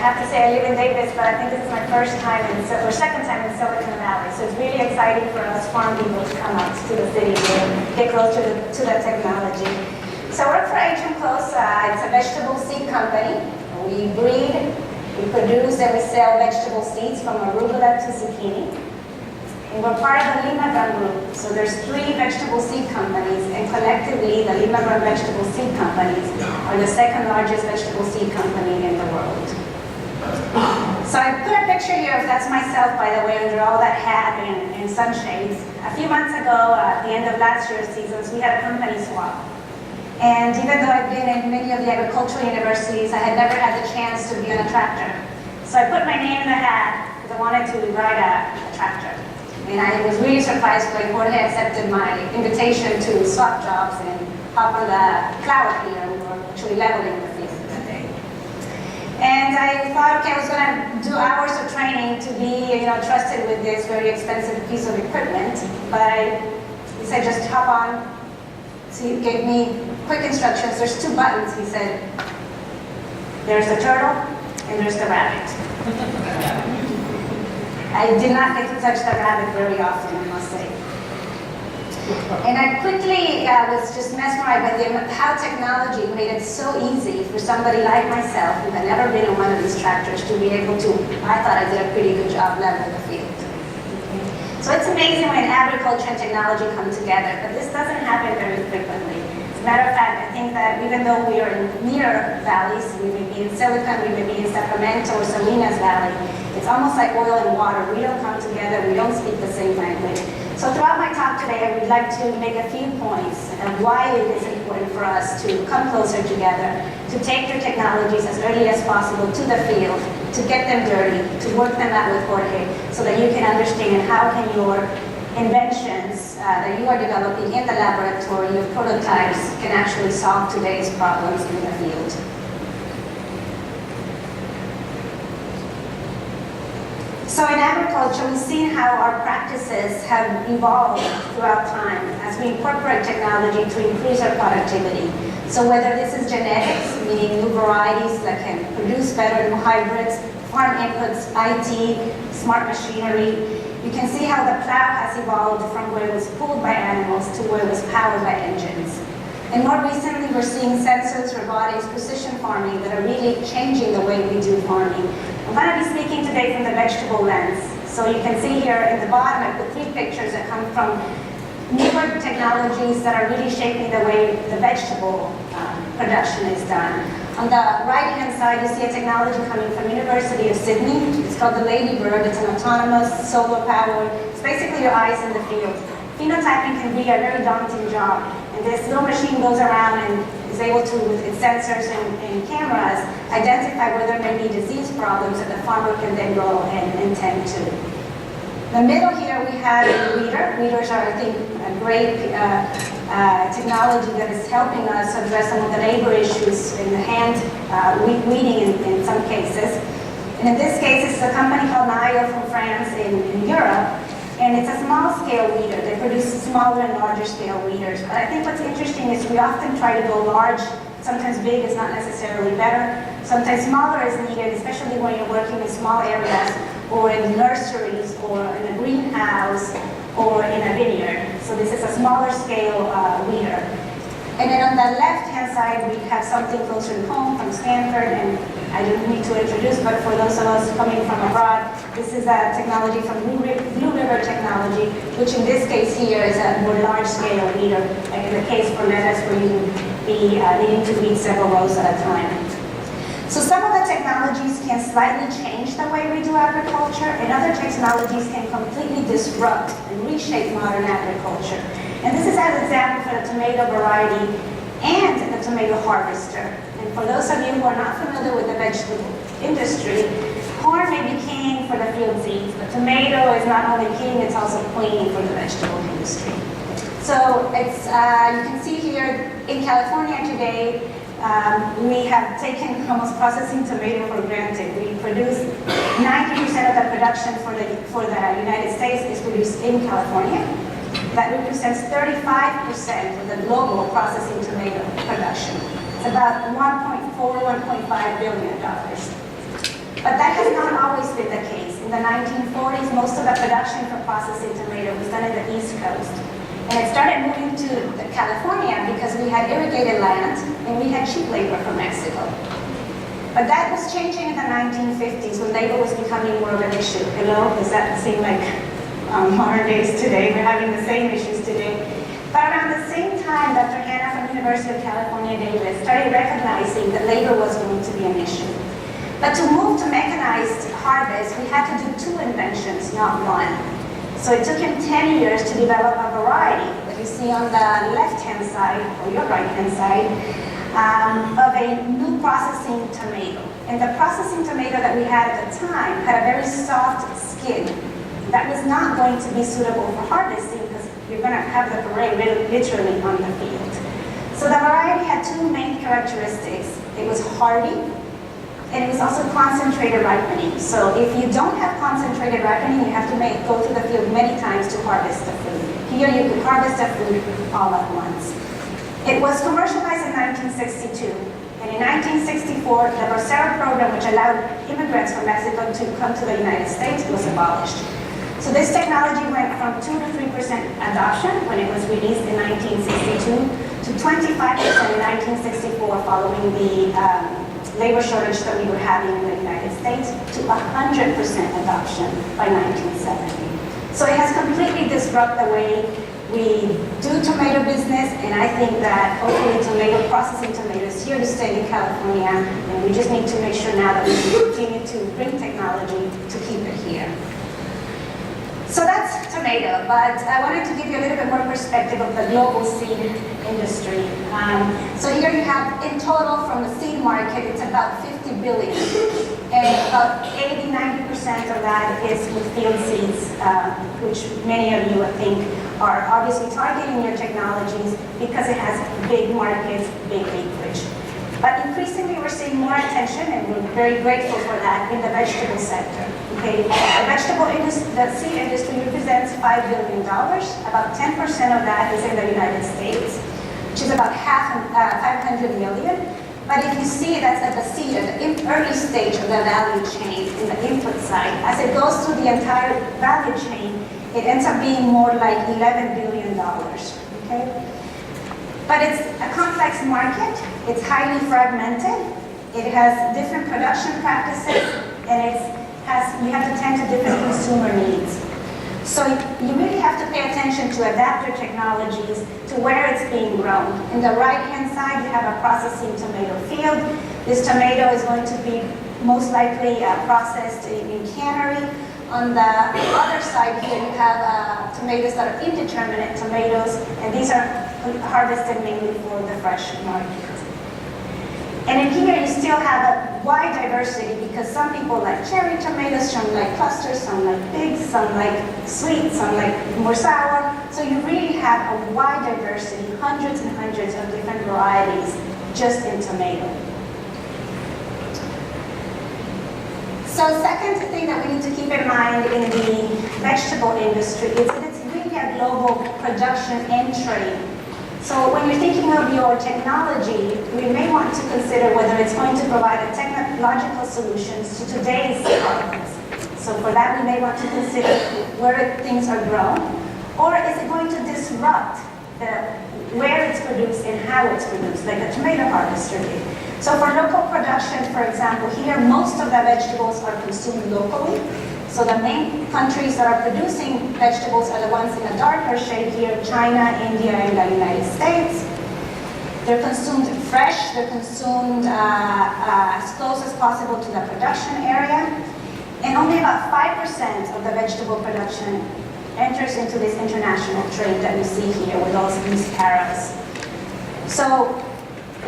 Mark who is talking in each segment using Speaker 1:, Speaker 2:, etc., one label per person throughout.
Speaker 1: have to say I live in Davis, but I think this is my first time or second time in Silicon Valley. So it's really exciting for us farm people to come out to the city and get close to that technology. So I work for HM.CLAUSE. It's a vegetable seed company. We breed, we produce, and we sell vegetable seeds from arugula to zucchini. And we're part of the Lima Brand Group. So there's 3 vegetable seed companies, and collectively, the Lima Brand vegetable seed companies are the second largest vegetable seed company in the world. So I put a picture here, that's myself, by the way, under all that hat and sunshades. A few months ago, at the end of last year's seasons, we had a company swap. And even though I've been in many of the agricultural universities, I had never had the chance to be on a tractor. So I put my name in the hat because I wanted to ride a tractor. And I was really surprised when Jorge accepted my invitation to swap jobs and hop on the plow here. We were actually leveling the field that day. And I thought, okay, I was going to do hours of training to be, trusted with this very expensive piece of equipment. But he said, just hop on. So he gave me quick instructions. There's 2 buttons, he said. There's the turtle and there's the rabbit. I did not get to touch the rabbit very often, I must say. And I quickly was just mesmerized by how technology made it so easy for somebody like myself, who had never been in one of these tractors, to be able to, I thought I did a pretty good job leveling the field. So it's amazing when agriculture and technology come together, but this doesn't happen very frequently. As a matter of fact, I think that even though we are in near valleys, we may be in Silicon, we may be in Sacramento or Salinas Valley, it's almost like oil and water. We don't come together, we don't speak the same language. So throughout my talk today, I would like to make a few points of why it is important for us to come closer together, to take your technologies as early as possible to the field, to get them dirty, to work them out with Jorge, so that you can understand how can your inventions that you are developing in the laboratory, your prototypes, can actually solve today's problems in the field. So in agriculture, we've seen how our practices have evolved throughout time as we incorporate technology to increase our productivity. So whether this is genetics, meaning new varieties that can produce better new hybrids, farm inputs, IT, smart machinery, you can see how the plow has evolved from where it was pulled by animals to where it was powered by engines. And more recently, we're seeing sensors, robotics, precision farming that are really changing the way we do farming. I'm going to be speaking today from the vegetable lens. So you can see here at the bottom, I put 3 pictures that come from newer technologies that are really shaping the way the vegetable production is done. On the right-hand side, you see a technology coming from University of Sydney. It's called the Ladybird. It's an autonomous, solar-powered. It's basically your eyes in the field. Phenotyping can be a very daunting job. And this little machine goes around and is able to, with its sensors and cameras, identify where there may be disease problems that the farmer can then go and tend to. In the middle here, we have a weeder. Weeders are, I think, a great technology that is helping us address some of the labor issues in the hand weeding in some cases. And in this case, it's a company called Nayo from France in Europe. And it's a small-scale weeder. They produce smaller and larger-scale weeders. But I think what's interesting is we often try to go large. Sometimes big is not necessarily better. Sometimes smaller is needed, especially when you're working in small areas or in nurseries or in a greenhouse or in a vineyard. So this is a smaller-scale weeder. And then on the left-hand side, we have something closer to home from Stanford, and I don't need to introduce, but for those of us coming from abroad, this is a technology from Blue River Technology, which in this case here is a more large-scale weeder, like in the case for lettuce, where you would be needing to weed several rows at a time. So some of the technologies can slightly change the way we do agriculture, and other technologies can completely disrupt and reshape modern agriculture. And this is an example for the tomato variety and the tomato harvester. And for those of you who are not familiar with the vegetable industry, corn may be king for the field seeds, but tomato is not only king, it's also queen for the vegetable industry. So it's, you can see here in California today, we have taken almost processing tomato for granted. We produce 90% of the production for the United States is produced in California. That represents 35% of the global processing tomato production. It's about $1.4, $1.5 billion. But that has not always been the case. In the 1940s, most of the production for processing tomato was done in the East Coast. And it started moving to California because we had irrigated land and we had cheap labor from Mexico. But that was changing in the 1950s when labor was becoming more of an issue. Hello, does that seem like modern days today? We're having the same issues today. But around the same time, Dr. Hanna from the University of California, Davis, started recognizing that labor was going to be an issue. But to move to mechanized harvest, we had to do 2 inventions, not 1. So it took him 10 years to develop a variety that you see on the left-hand side, or your right-hand side, of a new processing tomato. And the processing tomato that we had at the time had a very soft skin. That was not going to be suitable for harvesting because you're going to have the parade literally on the field. So the variety had 2 main characteristics. It was hardy, and it was also concentrated ripening. So if you don't have concentrated ripening, you have to go through the field many times to harvest the fruit. Here you could harvest the fruit all at once. It was commercialized in 1962. And in 1964, the Royse program, which allowed immigrants from Mexico to come to the United States, was abolished. So this technology went from 2 to 3% adoption when it was released in 1962 to 25% in 1964 following the labor shortage that we were having in the United States to 100% adoption by 1970. So it has completely disrupted the way we do tomato business, and I think that hopefully processing tomatoes is here to stay in California, and we just need to make sure now that we can continue to bring technology to keep it here. So that's tomato, but I wanted to give you a little bit more perspective of the global seed industry. So here you have, in total, from the seed market, it's about 50 billion. And about 80–90% of that is with field seeds, which many of you, I think, are obviously targeting your technologies because it has big markets, big acreage. But increasingly, we're seeing more attention, and we're very grateful for that, in the vegetable sector. Okay, the vegetable industry, the seed industry represents $5 billion. About 10% of that is in the United States, which is about 500 million. But if you see that's at the seed, at the early stage of the value chain in the input side, as it goes through the entire value chain, it ends up being more like $11 billion. Okay? But it's a complex market, it's highly fragmented, it has different production practices, and we have to tend to different consumer needs. So you really have to pay attention to adapt your technologies to where it's being grown. In the right-hand side, you have a processing tomato field. This tomato is going to be most likely processed in cannery. On the other side here, you have tomatoes that are indeterminate tomatoes, and these are harvested mainly for the fresh market. And in here, you still have a wide diversity because some people like cherry tomatoes, some like clusters, some like big, some like sweet, some like more sour. So you really have a wide diversity, hundreds and hundreds of different varieties just in tomato. So second thing that we need to keep in mind in the vegetable industry is that it's really a global production and trade. So when you're thinking of your technology, we may want to consider whether it's going to provide a technological solutions to today's problems. So for that, we may want to consider where things are grown, or is it going to disrupt where it's produced and how it's produced, like a tomato harvester did. So for local production, for example, here most of the vegetables are consumed locally. So the main countries that are producing vegetables are the ones in the darker shade here: China, India, and the United States. They're consumed fresh, they're consumed as close as possible to the production area. And only about 5% of the vegetable production enters into this international trade that we see here with all these arrows. So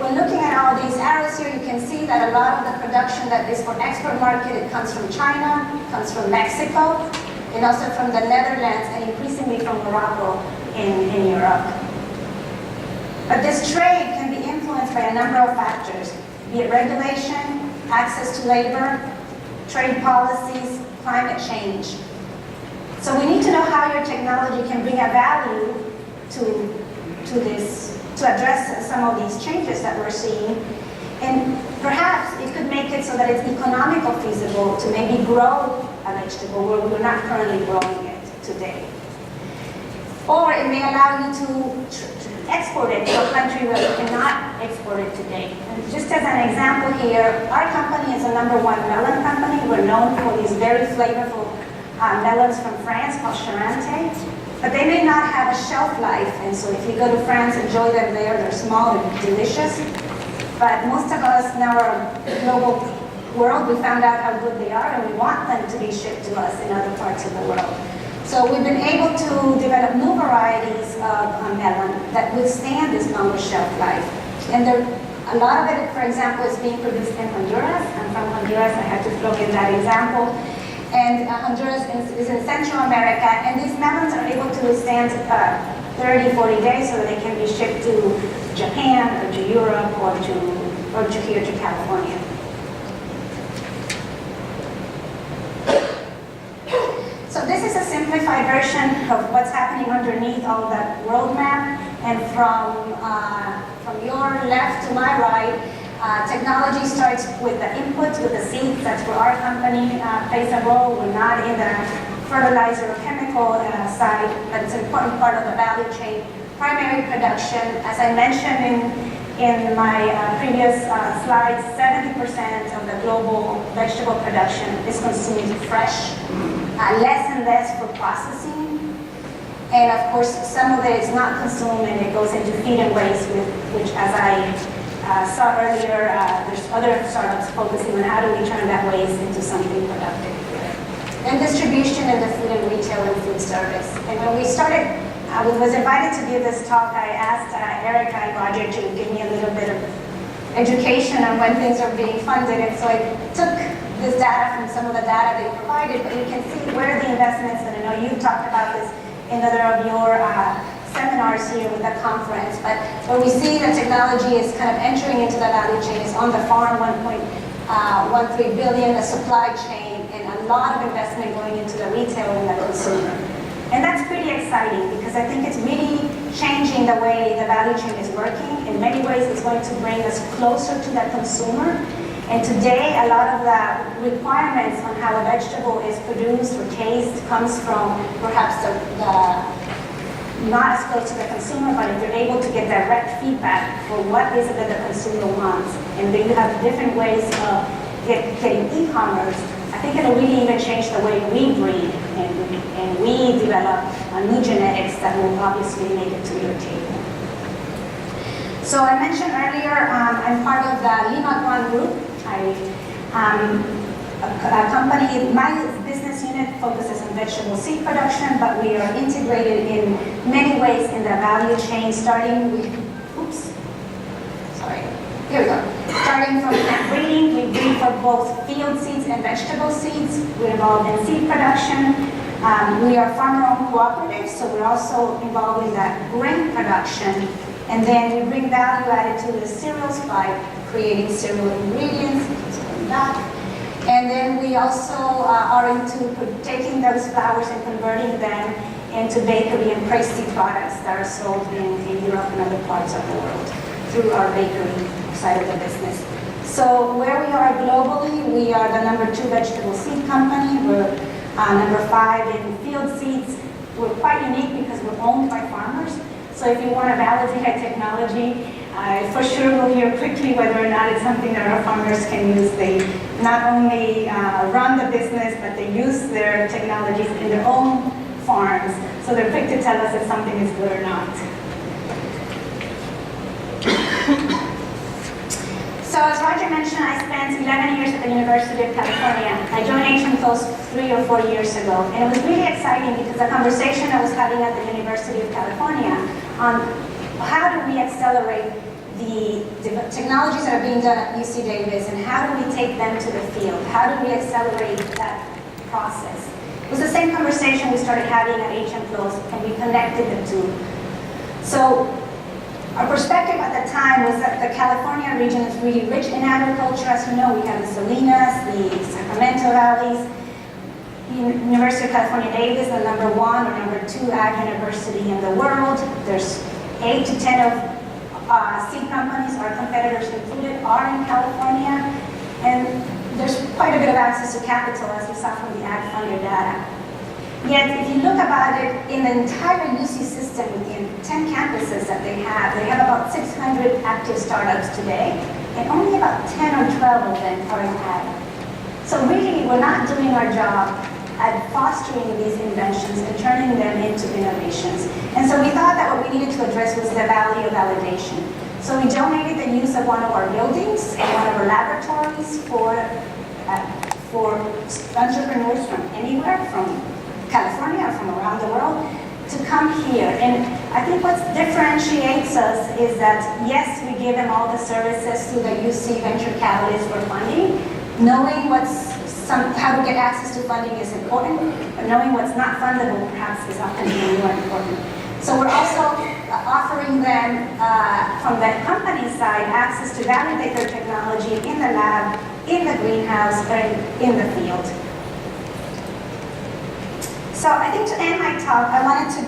Speaker 1: when looking at all these arrows here, you can see that a lot of the production that is for export market, it comes from China, it comes from Mexico, and also from the Netherlands, and increasingly from Morocco in Europe. But this trade can be influenced by a number of factors, be it regulation, access to labor, trade policies, climate change. So we need to know how your technology can bring a value to address some of these changes that we're seeing. And perhaps it could make it so that it's economical feasible to maybe grow a vegetable where we're not currently growing it today. Or it may allow you to export it to a country where we cannot export it today. And just as an example here, our company is a #1 melon company. We're known for these very flavorful melons from France called Charente. But they may not have a shelf life, and so if you go to France, enjoy them there. They're small, they're delicious. But most of us in our global world, we found out how good they are, and we want them to be shipped to us in other parts of the world. So we've been able to develop new varieties of melon that withstand this longer shelf life. And a lot of it, for example, is being produced in Honduras. I'm from Honduras, I had to throw in that example. And Honduras is in Central America, and these melons are able to withstand 30, 40 days so that they can be shipped to Japan or to Europe or to here to California. So this is a simplified version of what's happening underneath all that world map, and from your left to my right, technology starts with the inputs, with the seeds. That's where our company plays a role. We're not in the fertilizer or chemical side, but it's an important part of the value chain. Primary production, as I mentioned in my previous slides, 70% of the global vegetable production is consumed fresh, less and less for processing. And of course, some of it is not consumed and it goes into feed and waste, which as I saw earlier, there's other startups focusing on how do we turn that waste into something productive. And distribution in the food and retail and food service. And when we started, I was invited to give this talk. I asked Erica and Roger to give me a little bit of education on when things are being funded. And so I took this data from some of the data they provided, but you can see where the investments, and I know you talked about this in other of your seminars here with the conference, but where we see that technology is kind of entering into the value chain is on the farm, 1.13 billion, the supply chain, and a lot of investment going into the retail and the consumer. And that's pretty exciting because I think it's really changing the way the value chain is working. In many ways, it's going to bring us closer to the consumer. And today, a lot of the requirements on how a vegetable is produced or taste comes from perhaps the not as close to the consumer, but if you're able to get direct feedback for what is it that the consumer wants, and then you have different ways of getting e-commerce, I think it'll really even change the way we breed and we develop new genetics that will obviously make it to your table. So I mentioned earlier, I'm part of the Lima Guan group. A company, my business unit focuses on vegetable seed production, but we are integrated in many ways in the value chain, starting with, here we go. Starting from plant breeding, we breed for both field seeds and vegetable seeds. We're involved in seed production. We are farmer-owned cooperatives, so we're also involved in that grain production. And then we bring value added to the cereals by creating cereal ingredients. And then we also are into taking those flours and converting them into bakery and pastry products that are sold in Europe and other parts of the world through our bakery side of the business. So where we are globally, we are the #2 vegetable seed company. We're #5 in field seeds. We're quite unique because we're owned by farmers. So if you want to validate our technology, for sure we'll hear quickly whether or not it's something that our farmers can use. They not only run the business, but they use their technologies in their own farms. So they're quick to tell us if something is good or not. So as Roger mentioned, I spent 11 years at the University of California. I joined HM.CLAUSE 3 or 4 years ago, and it was really exciting because the conversation I was having at the University of California on how do we accelerate the technologies that are being done at UC Davis, and how do we take them to the field? How do we accelerate that process? It was the same conversation we started having at HM.CLAUSE, and we connected the two. So our perspective at the time was that the California region is really rich in agriculture. As you know, we have the Salinas, the Sacramento valleys, University of California, Davis, the #1 or #2 ag university in the world. There's 8 to 10 of seed companies, our competitors included, are in California, and there's quite a bit of access to capital, as we saw from the AgFunder data. Yet, if you look about it, in the entire UC system, in 10 campuses that they have about 600 active startups today, and only about 10 or 12 of them are in ag. So really, we're not doing our job at fostering these inventions and turning them into innovations. And so we thought that what we needed to address was the value of validation. So we donated the use of one of our buildings and one of our laboratories for entrepreneurs from anywhere, from California or from around the world, to come here. And I think what differentiates us is that, yes, we give them all the services through the UC Venture Catalyst for funding. Knowing how to get access to funding is important, but knowing what's not fundable perhaps is often even more important. So we're also offering them, from the company side, access to validate their technology in the lab, in the greenhouse, or in the field. So I think to end my talk, I wanted to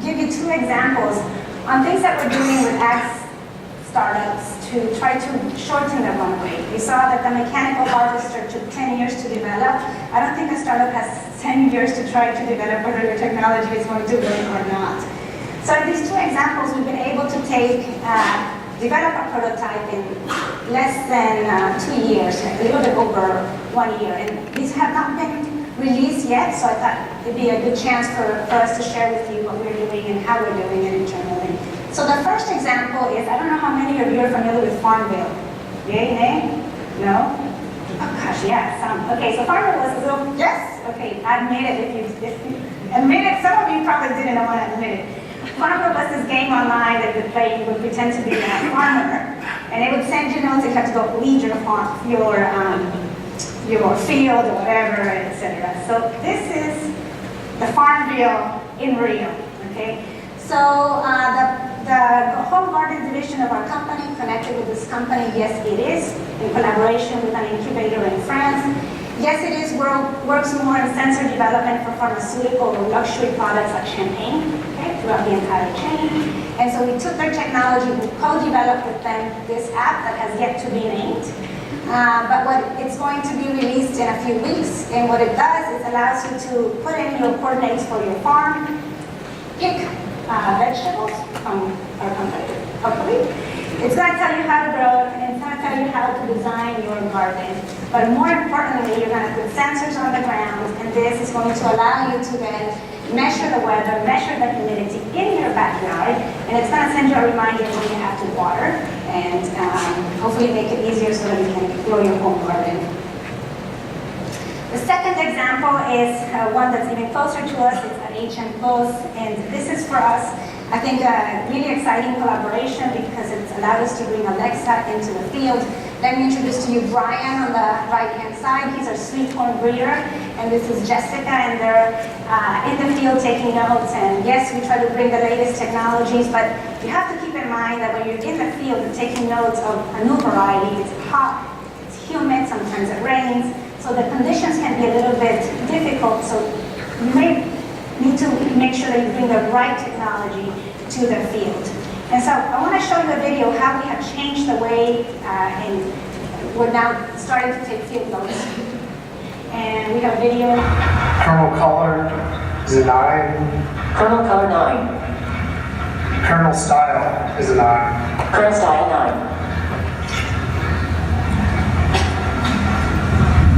Speaker 1: give you 2 examples on things that we're doing with ag startups to try to shorten the runway. We saw that the mechanical harvester took 10 years to develop. I don't think a startup has 10 years to try to develop whether your technology is going to work or not. So in these 2 examples, we've been able to develop a prototype in less than 2 years, a little bit over 1 year. And these have not been released yet, so I thought it'd be a good chance for us to share with you what we're doing and how we're doing it internally. So the first example is, I don't know how many of you are familiar with Farmville. Yay, nay? No? Oh gosh, yeah, some. Okay, so Farmville was a little, yes? Okay, admit it if you admit it. Some of you probably didn't want to admit it. Farmville was this game online that you would play. You would pretend to be a farmer, and it would send you notes. You have to go weed your field or whatever, etc. So this is the Farmville in Rio, okay? So the home garden division of our company connected with this company, yes it is, in collaboration with an incubator in France. Yes it is, works more in sensor development for pharmaceutical or luxury products like champagne, okay, throughout the entire chain. And so we took their technology, we co-developed with them this app that has yet to be named. But it's going to be released in a few weeks, and what it does is allows you to put in your coordinates for your farm, pick vegetables from our company. It's going to tell you how to grow it, and it's going to tell you how to design your garden. But more importantly, you're going to put sensors on the ground, and this is going to allow you to then measure the weather, measure the humidity in your backyard, and it's going to send you a reminder when you have to water, and hopefully make it easier so that you can grow your home garden. The second example is one that's even closer to us. It's at HM.CLAUSE, and this is for us, I think, a really exciting collaboration because it's allowed us to bring Alexa into the field. Let me introduce to you Brian on the right-hand side. He's our sweet corn breeder, and this is Jessica, and they're in the field taking notes. And yes, we try to bring the latest technologies, but you have to keep in mind that when you're in the field and taking notes of a new variety, it's hot, it's humid, sometimes it rains, so the conditions can be a little bit difficult. So you may need to make sure that you bring the right technology to the field. And so I want to show you a video of how we have changed the way, and we're now starting to take field notes. And we have a video.
Speaker 2: Kernel color is a 9.
Speaker 3: Kernel color 9.
Speaker 2: Kernel style is a 9.
Speaker 3: Kernel style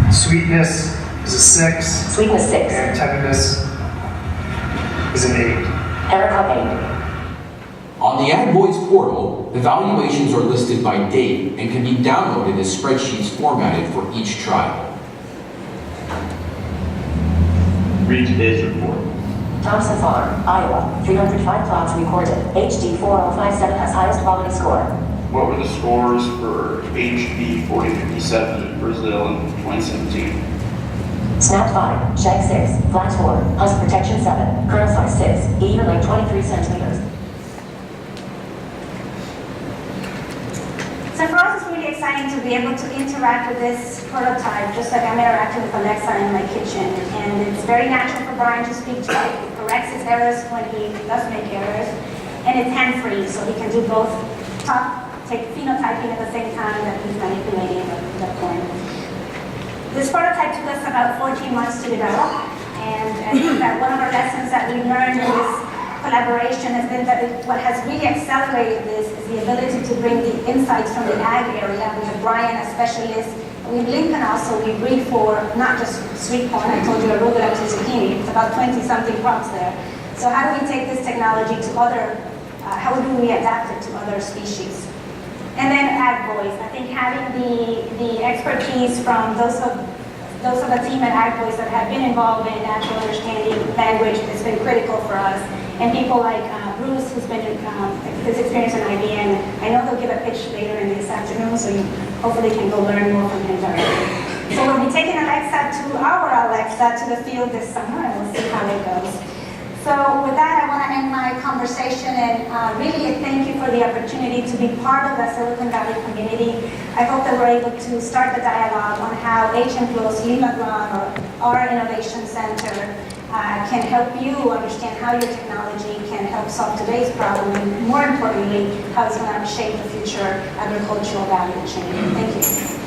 Speaker 3: 9.
Speaker 2: Sweetness is a 6.
Speaker 3: Sweetness 6.
Speaker 2: And tenderness is an 8.
Speaker 3: Erica 8.
Speaker 4: On the AgVoice portal, evaluations are listed by date and can be downloaded as spreadsheets formatted for each trial.
Speaker 5: Read today's report.
Speaker 3: Thompson Farm, Iowa, 305 plots recorded. HD 4057 has highest quality score.
Speaker 5: What were the scores for HB 4057 in Brazil in 2017?
Speaker 3: Snap 5, Shank 6, Flash 4, Husk Protection 7, Kernel size 6, ear length 23 centimeters.
Speaker 1: So for us, it's really exciting to be able to interact with this prototype, just like I'm interacting with Alexa in my kitchen. And it's very natural for Brian to speak to it. It corrects his errors when he does make errors. And it's hand-free, so he can do both take phenotyping at the same time that he's manipulating the corn. This prototype took us about 14 months to develop, and I think that one of our lessons that we learned in this collaboration has been that what has really accelerated this is the ability to bring the insights from the ag area. We have Brian, a specialist. We have Lincoln also. We breed for not just sweet corn. I told you arugula to zucchini. It's about 20-something crops there. So how do we take this technology to other, how do we adapt it to other species? And then AgVoice. I think having the expertise from those of the team at AgVoice that have been involved in natural understanding language has been critical for us. And people like Bruce, who's been his experience in IBM. I know he'll give a pitch later in this afternoon, so you hopefully can go learn more from him directly. So we'll be taking our Alexa to the field this summer, and we'll see how it goes. So with that, I want to end my conversation and really thank you for the opportunity to be part of the Silicon Valley community. I hope that we're able to start the dialogue on how HM.CLAUSE, Lima or our Innovation Center can help you understand how your technology can help solve today's problem, and more importantly, how it's going to shape the future agricultural value chain. Thank you.